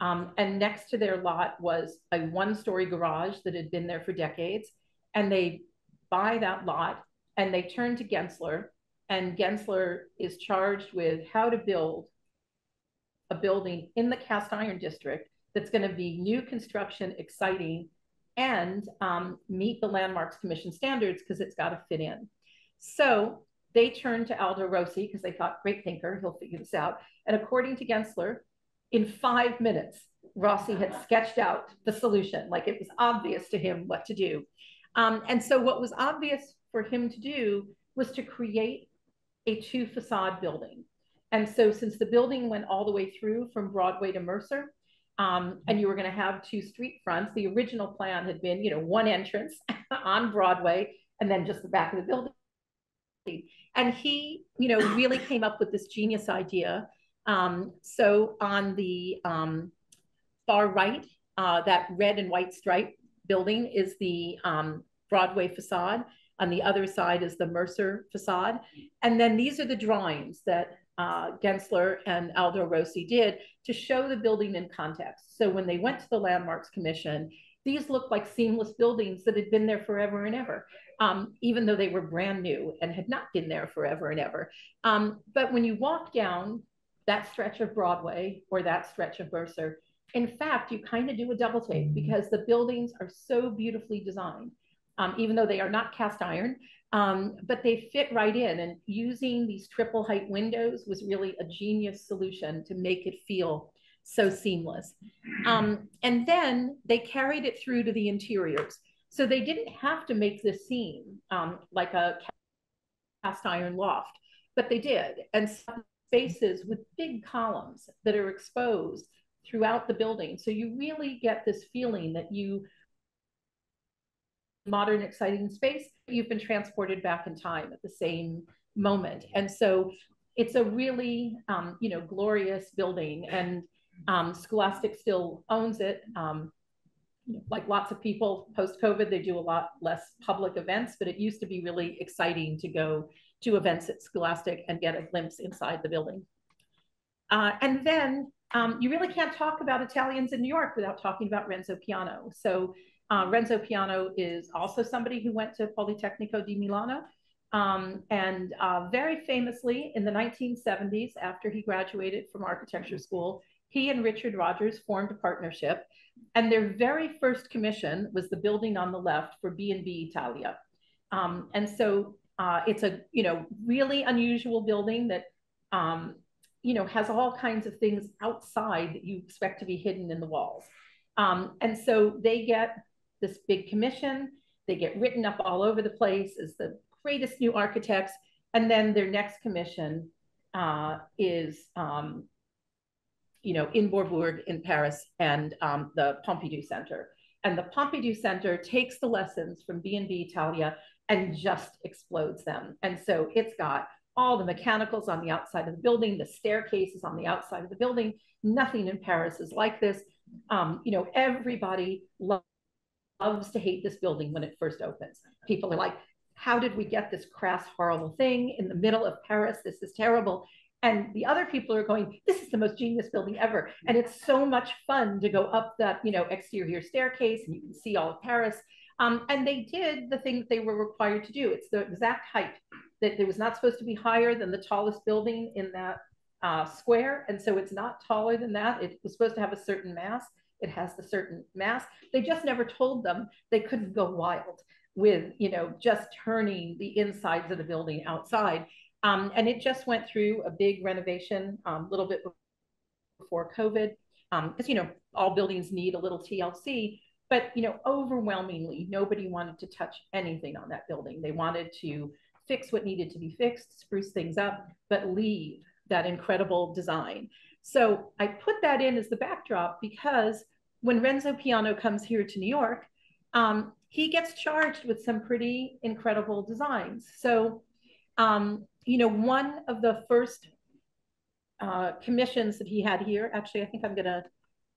and next to their lot was a one-story garage that had been there for decades. And they buy that lot and they turn to Gensler, and Gensler is charged with how to build a building in the cast iron district that's going to be new construction, exciting, and meet the Landmarks Commission standards because it's got to fit in. So they turned to Aldo Rossi because they thought, great thinker, he'll figure this out. And according to Gensler, in 5 minutes, Rossi had sketched out the solution. Like, it was obvious to him what to do. And so what was obvious for him to do was to create a two facade building. And so since the building went all the way through from Broadway to Mercer, and you were going to have two street fronts, the original plan had been, one entrance on Broadway and then just the back of the building. And he, really came up with this genius idea. So on the far right, that red and white stripe building is the Broadway facade. On the other side is the Mercer facade. And then these are the drawings that Gensler and Aldo Rossi did to show the building in context. So when they went to the Landmarks Commission, these looked like seamless buildings that had been there forever and ever, even though they were brand new and had not been there forever and ever. But when you walk down that stretch of Broadway or that stretch of Mercer, in fact, you kind of do a double take because the buildings are so beautifully designed, even though they are not cast iron, but they fit right in. And using these triple height windows was really a genius solution to make it feel so seamless. And then they carried it through to the interiors. So they didn't have to make this seem like a cast iron loft, but they did. And spaces with big columns that are exposed throughout the building. So you really get this feeling that you modern, exciting space, you've been transported back in time at the same moment. And so it's a really, glorious building, and Scholastic still owns it. Like lots of people post-COVID, they do a lot less public events, but it used to be really exciting to go to events at Scholastic and get a glimpse inside the building. And then you really can't talk about Italians in New York without talking about Renzo Piano. So Renzo Piano is also somebody who went to Politecnico di Milano. And very famously in the 1970s, after he graduated from architecture school, he and Richard Rogers formed a partnership. And their very first commission was the building on the left for B&B Italia. And so it's a really unusual building that has all kinds of things outside that you expect to be hidden in the walls. And so they get this big commission, they get written up all over the place as the greatest new architects. And then their next commission is, in Bourbourg in Paris and the Pompidou Center. And the Pompidou Center takes the lessons from B&B Italia and just explodes them. And so it's got all the mechanicals on the outside of the building, the staircases on the outside of the building. Nothing in Paris is like this. Everybody loves to hate this building when it first opens. People are like, how did we get this crass, horrible thing in the middle of Paris? This is terrible. And the other people are going, this is the most genius building ever. And it's so much fun to go up that, exterior staircase, and you can see all of Paris. And they did the things they were required to do. It's the exact height that it was not supposed to be higher than the tallest building in that square. And so it's not taller than that. It was supposed to have a certain mass. It has the certain mass. They just never told them they couldn't go wild with, just turning the insides of the building outside. And it just went through a big renovation a little bit before COVID, because, all buildings need a little TLC, but, overwhelmingly, nobody wanted to touch anything on that building. They wanted to fix what needed to be fixed, spruce things up, but leave that incredible design. So I put that in as the backdrop because when Renzo Piano comes here to New York, he gets charged with some pretty incredible designs. So, one of the first commissions that he had here, actually, I think I'm gonna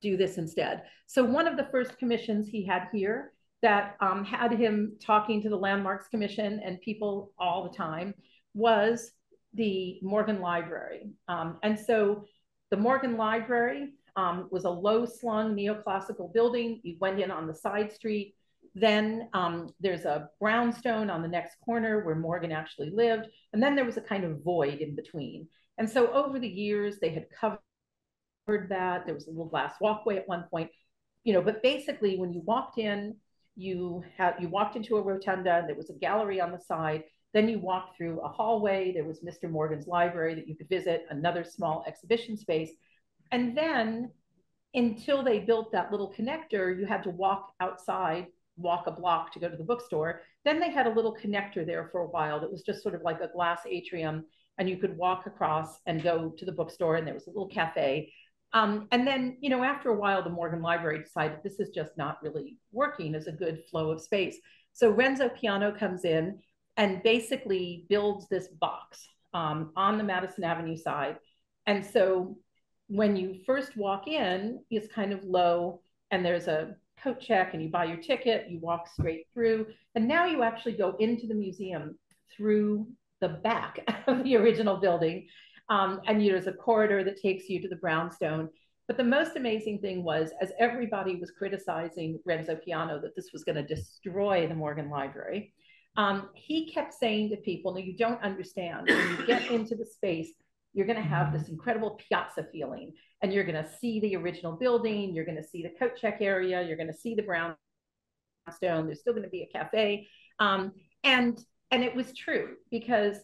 do this instead. So one of the first commissions he had here that had him talking to the Landmarks Commission and people all the time was the Morgan Library. And so the Morgan Library was a low-slung neoclassical building. You went in on the side street. Then there's a brownstone on the next corner where Morgan actually lived. And then there was a kind of void in between. And so over the years, they had covered that. There was a little glass walkway at one point, but basically when you walked in, you walked into a rotunda, there was a gallery on the side. Then you walked through a hallway. There was Mr. Morgan's library that you could visit, another small exhibition space. And then until they built that little connector, you had to walk outside, walk a block to go to the bookstore. Then they had a little connector there for a while that was just sort of like a glass atrium, and you could walk across and go to the bookstore, and there was a little cafe. And then, after a while, the Morgan Library decided this is just not really working as a good flow of space. So Renzo Piano comes in and basically builds this box on the Madison Avenue side. And so when you first walk in, it's kind of low, and there's a coat check, and you buy your ticket, you walk straight through, and now you actually go into the museum through the back of the original building. And there's a corridor that takes you to the brownstone. But the most amazing thing was, as everybody was criticizing Renzo Piano that this was going to destroy the Morgan Library, he kept saying to people, no, you don't understand. When you get into the space, you're going to have this incredible piazza feeling, and you're going to see the original building, you're going to see the coat check area, you're going to see the brownstone, there's still going to be a cafe. And it was true, because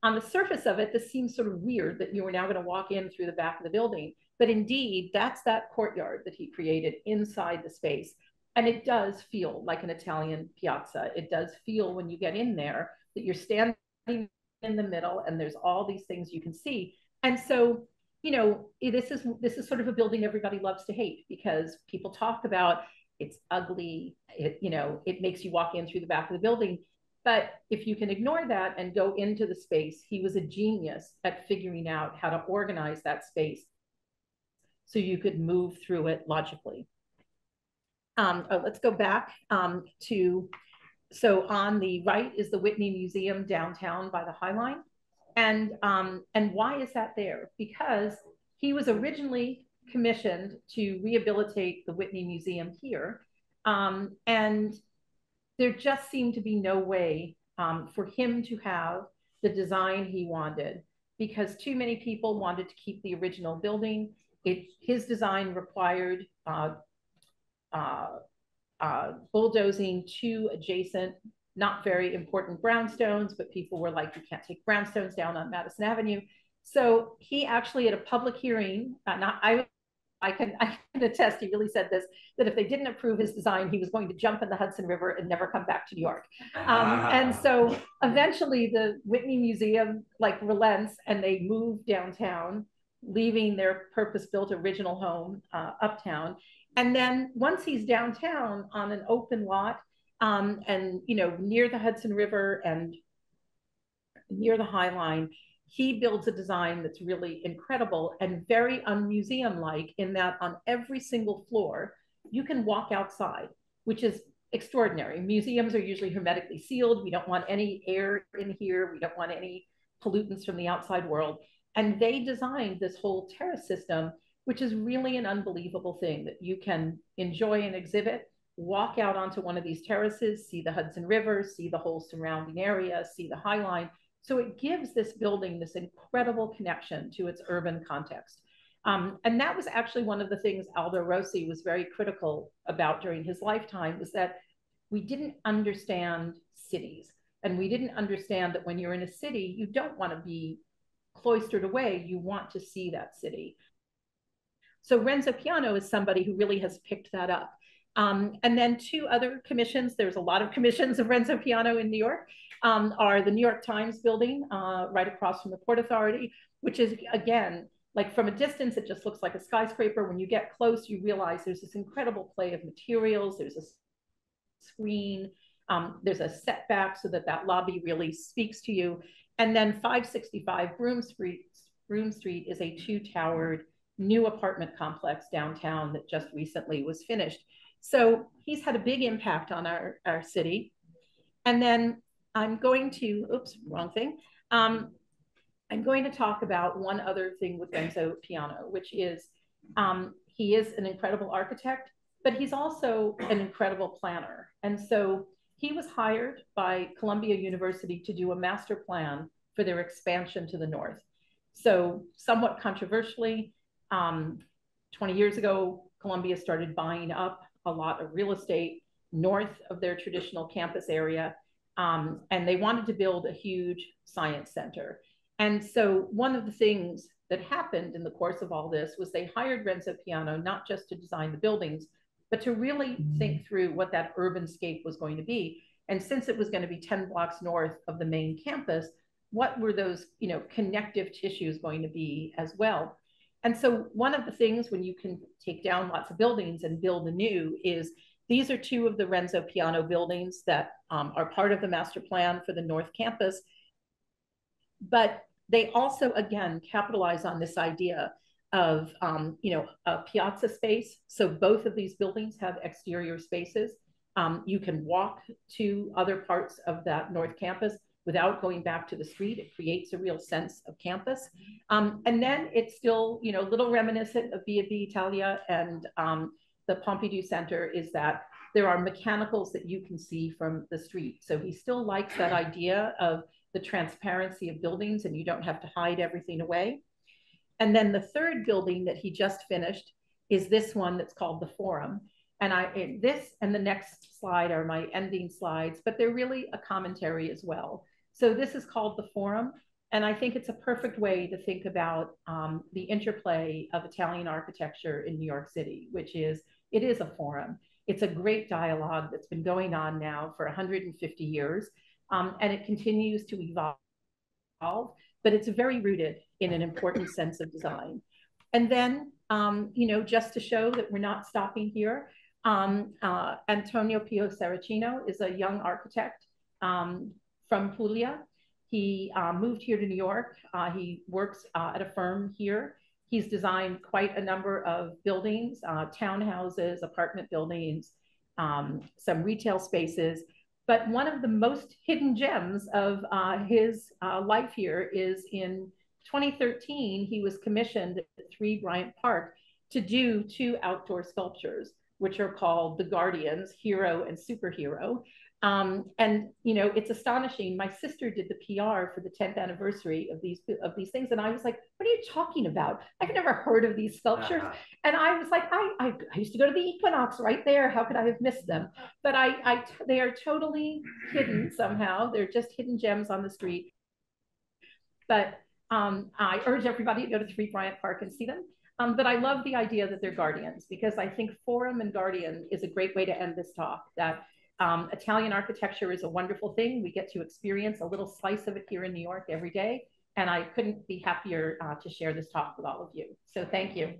on the surface of it, this seems sort of weird that you were now going to walk in through the back of the building. But indeed, that's that courtyard that he created inside the space. And it does feel like an Italian piazza. It does feel, when you get in there, that you're standing in the middle and there's all these things you can see. And so, you know, this is sort of a building everybody loves to hate, because people talk about it's ugly, it makes you walk in through the back of the building. But if you can ignore that and go into the space, he was a genius at figuring out how to organize that space so you could move through it logically. Let's go back so on the right is the Whitney Museum downtown by the High Line. And why is that there? Because he was originally commissioned to rehabilitate the Whitney Museum here. And there just seemed to be no way for him to have the design he wanted, because too many people wanted to keep the original building. His design required bulldozing two adjacent, not very important brownstones, but people were like, you can't take brownstones down on Madison Avenue. So he actually, at a public hearing, I can attest, he really said this, that if they didn't approve his design, he was going to jump in the Hudson River and never come back to New York. And so eventually the Whitney Museum relents, and they move downtown, leaving their purpose-built original home uptown. And then once he's downtown on an open lot, and near the Hudson River and near the High Line, he builds a design that's really incredible and very unmuseum-like, in that on every single floor, you can walk outside, which is extraordinary. Museums are usually hermetically sealed. We don't want any air in here. We don't want any pollutants from the outside world. And they designed this whole terrace system, which is really an unbelievable thing, that you can enjoy an exhibit, walk out onto one of these terraces, see the Hudson River, see the whole surrounding area, see the High Line. So it gives this building this incredible connection to its urban context. And that was actually one of the things Aldo Rossi was very critical about during his lifetime, was that we didn't understand cities. And we didn't understand that when you're in a city, you don't want to be cloistered away. You want to see that city. So Renzo Piano is somebody who really has picked that up. And then two other commissions, there's a lot of commissions of Renzo Piano in New York, are the New York Times building right across from the Port Authority, which is, again, from a distance, it just looks like a skyscraper. When you get close, you realize there's this incredible play of materials. There's a screen, there's a setback so that lobby really speaks to you. And then 565 Broome Street is a two-towered new apartment complex downtown that just recently was finished. So he's had a big impact on our city. And then I'm going to, oops, wrong thing. I'm going to talk about one other thing with Renzo Piano, which is he is an incredible architect, but he's also an incredible planner. And so he was hired by Columbia University to do a master plan for their expansion to the north. So somewhat controversially, 20 years ago, Columbia started buying up a lot of real estate north of their traditional campus area. And they wanted to build a huge science center. And so one of the things that happened in the course of all this was they hired Renzo Piano, not just to design the buildings, but to really think through what that urban scape was going to be. And since it was going to be 10 blocks north of the main campus, what were those, connective tissues going to be as well? And so one of the things when you can take down lots of buildings and build anew is these are two of the Renzo Piano buildings that are part of the master plan for the North Campus. But they also, again, capitalize on this idea of, a piazza space. So both of these buildings have exterior spaces. You can walk to other parts of that North Campus without going back to the street. It creates a real sense of campus. And then it's still, you know, a little reminiscent of Via Italia and the Pompidou Center is that there are mechanicals that you can see from the street. So he still likes that idea of the transparency of buildings and you don't have to hide everything away. And then the third building that he just finished is this one that's called the Forum. And this and the next slide are my ending slides, but they're really a commentary as well. So this is called the Forum. And I think it's a perfect way to think about the interplay of Italian architecture in New York City, which is, it is a forum. It's a great dialogue that's been going on now for 150 years. And it continues to evolve, but it's very rooted in an important sense of design. And then, you know, just to show that we're not stopping here, Antonio Pio Saracino is a young architect from Puglia. He moved here to New York. He works at a firm here. He's designed quite a number of buildings, townhouses, apartment buildings, some retail spaces. But one of the most hidden gems of his life here is in 2013, he was commissioned at 3 Bryant Park to do 2 outdoor sculptures, which are called The Guardians, Hero and Superhero. And, you know, it's astonishing. My sister did the PR for the 10th anniversary of these things. And I was like, what are you talking about? I've never heard of these sculptures. And I was like, I used to go to the Equinox right there. How could I have missed them? But they are totally hidden somehow. They're just hidden gems on the street. But I urge everybody to go to 3 Bryant Park and see them. But I love the idea that they're guardians, because I think forum and guardian is a great way to end this talk, that Italian architecture is a wonderful thing. We get to experience a little slice of it here in New York every day. And I couldn't be happier to share this talk with all of you. So thank you.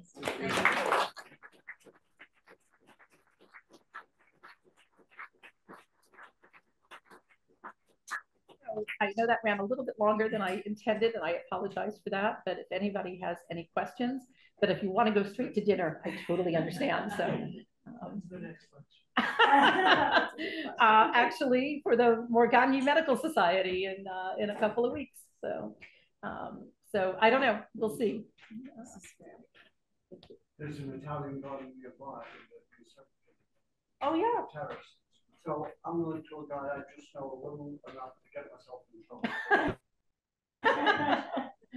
I know that ran a little bit longer than I intended, and I apologize for that. But if anybody has any questions, but if you want to go straight to dinner, I totally understand. So actually, for the Morgagni Medical Society in a couple of weeks. So so I don't know. We'll see. There's an Italian garden nearby. Oh yeah. Terrace. So I'm going to a guy I just know a little enough to get myself in trouble.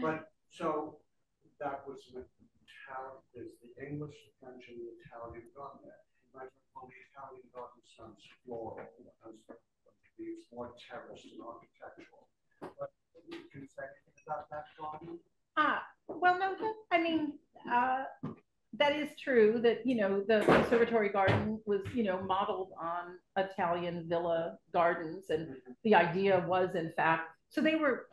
But so that was there's the English, French, and the Italian garden there. Well, the Italian garden sounds floral as these more terraced and architectural. But can you say anything about that garden? Well, no, I mean, that is true that, you know, the conservatory garden was, you know, modeled on Italian villa gardens. And the idea was, in fact, so they were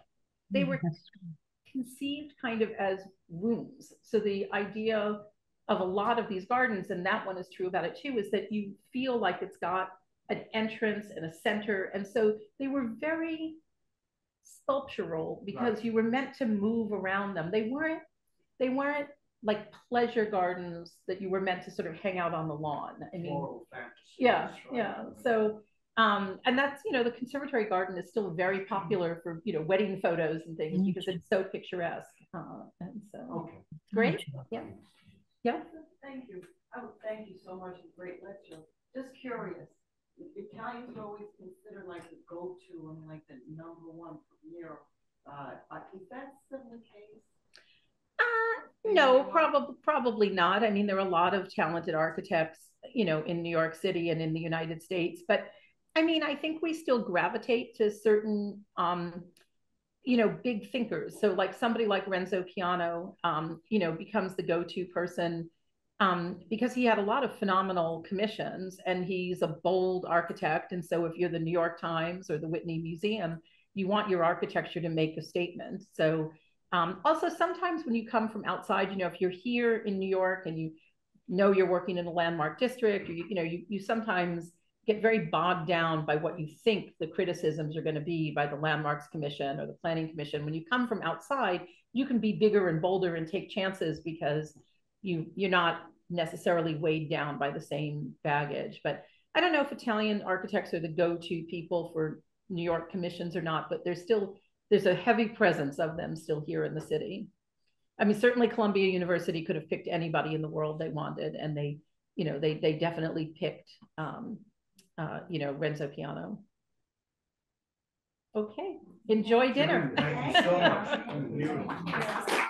conceived kind of as rooms. So the idea of a lot of these gardens, and that one is true about it too, is that you feel like it's got an entrance and a center. And so they were very sculptural because you were meant to move around them. They weren't like pleasure gardens that you were meant to sort of hang out on the lawn. I mean, yeah. So, and that's, you know, the conservatory garden is still very popular for, you know, wedding photos and things because it's so picturesque. And so, great. Yeah. Yeah. Thank you. Oh, thank you so much. Great lecture. Just curious. Italians are always considered like the go-to and like the #1 premier. Is that still the case? No, probably not. I mean, there are a lot of talented architects, you know, in New York City and in the United States. But I mean, I think we still gravitate to certain, you know, big thinkers. So like somebody like Renzo Piano, you know, becomes the go-to person because he had a lot of phenomenal commissions and he's a bold architect. And so if you're the New York Times or the Whitney Museum, you want your architecture to make a statement. So also sometimes when you come from outside, you know, if you're here in New York and you know you're working in a landmark district, or you sometimes get very bogged down by what you think the criticisms are going to be by the Landmarks Commission or the Planning Commission. When you come from outside, you can be bigger and bolder and take chances because you're not necessarily weighed down by the same baggage. But I don't know if Italian architects are the go-to people for New York commissions or not, but there's a heavy presence of them still here in the city. I mean, certainly Columbia University could have picked anybody in the world they wanted, and they definitely picked, Renzo Piano. Okay, enjoy dinner. Thank you so much.